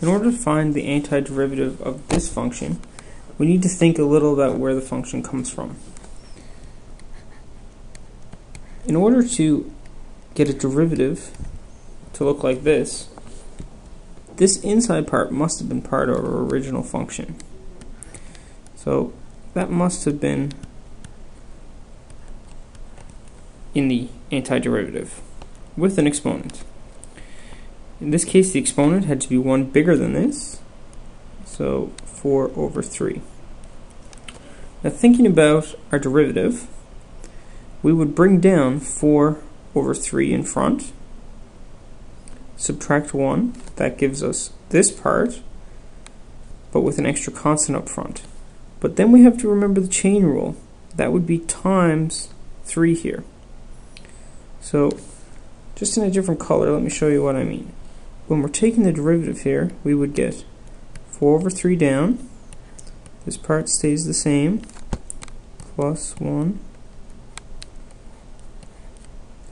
In order to find the antiderivative of this function, we need to think a little about where the function comes from. In order to get a derivative to look like this inside part must have been part of our original function. So that must have been in the antiderivative with an exponent. In this case, the exponent had to be 1 bigger than this, so 4 over 3. Now thinking about our derivative, we would bring down 4 over 3 in front, subtract 1, that gives us this part, but with an extra constant up front. But then we have to remember the chain rule. That would be times 3 here. So, just in a different color, let me show you what I mean. When we're taking the derivative here, we would get 4 over 3 down. This part stays the same, plus 1.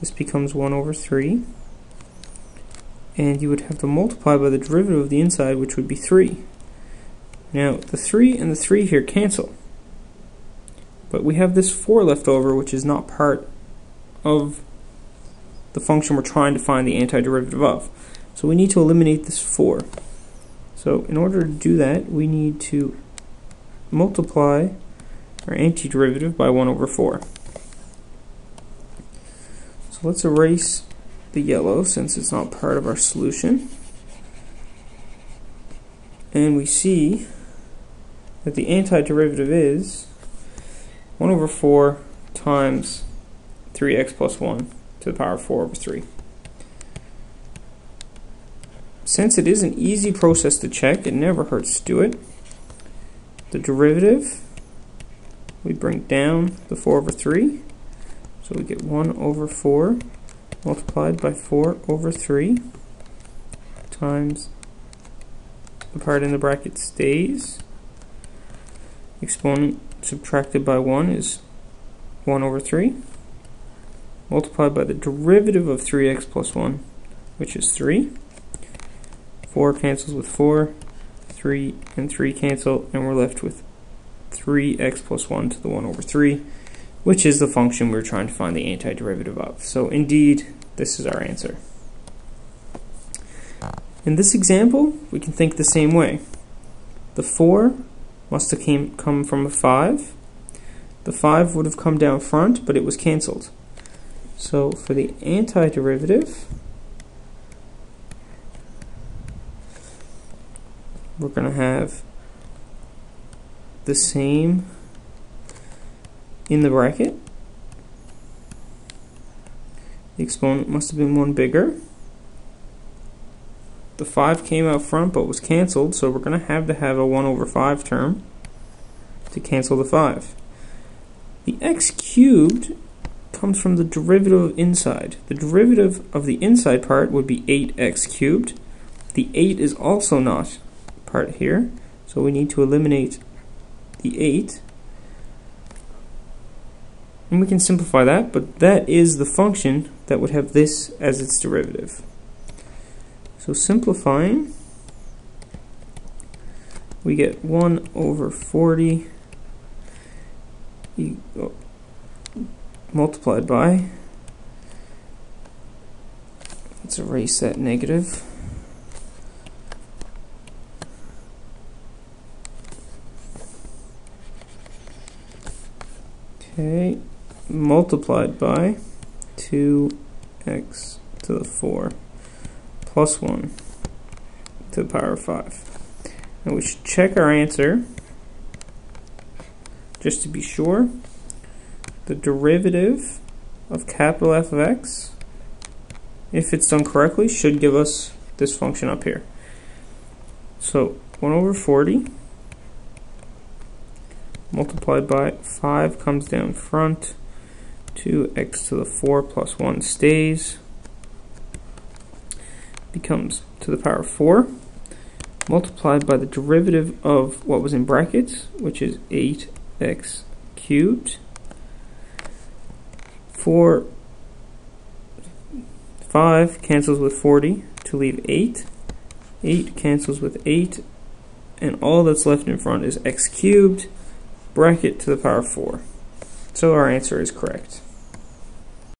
This becomes 1 over 3. And you would have to multiply by the derivative of the inside, which would be 3. Now, the 3 and the 3 here cancel. But we have this 4 left over, which is not part of the function we're trying to find the antiderivative of. So we need to eliminate this 4. So in order to do that, we need to multiply our antiderivative by 1 over 4. So let's erase the yellow since it's not part of our solution. And we see that the antiderivative is 1 over 4 times 3x plus 1 to the power of 4 over 3. Since it is an easy process to check, it never hurts to do it. The derivative, we bring down the 4 over 3, so we get 1 over 4 multiplied by 4 over 3 times the part in the bracket stays. Exponent subtracted by 1 is 1 over 3, multiplied by the derivative of 3x plus 1, which is 3. 4 cancels with 4, 3 and 3 cancel, and we're left with 3x plus 1 to the 1 over 3, which is the function we're trying to find the antiderivative of. So indeed, this is our answer. In this example, we can think the same way. The 4 must have come from a 5. The 5 would have come down front, but it was cancelled. So for the antiderivative, we're going to have the same in the bracket. The exponent must have been 1 bigger. The 5 came out front but was cancelled, so we're going to have a 1 over 5 term to cancel the 5. The x cubed comes from the derivative of inside. The derivative of the inside part would be 8x cubed. The 8 is also not part here, so we need to eliminate the 8. And we can simplify that, but that is the function that would have this as its derivative. So simplifying, we get 1 over 40 multiplied by, let's erase that negative, okay, multiplied by 2x to the 4 plus 1 to the power of 5. And we should check our answer just to be sure. The derivative of capital F of x, if it's done correctly, should give us this function up here. So 1 over 40 multiplied by 5 comes down front, 2x to the 4 plus 1 stays, becomes to the power of 4, multiplied by the derivative of what was in brackets, which is 8x cubed. 5 cancels with 40 to leave 8. 8 cancels with 8, and all that's left in front is x cubed, bracket to the power 4. So our answer is correct.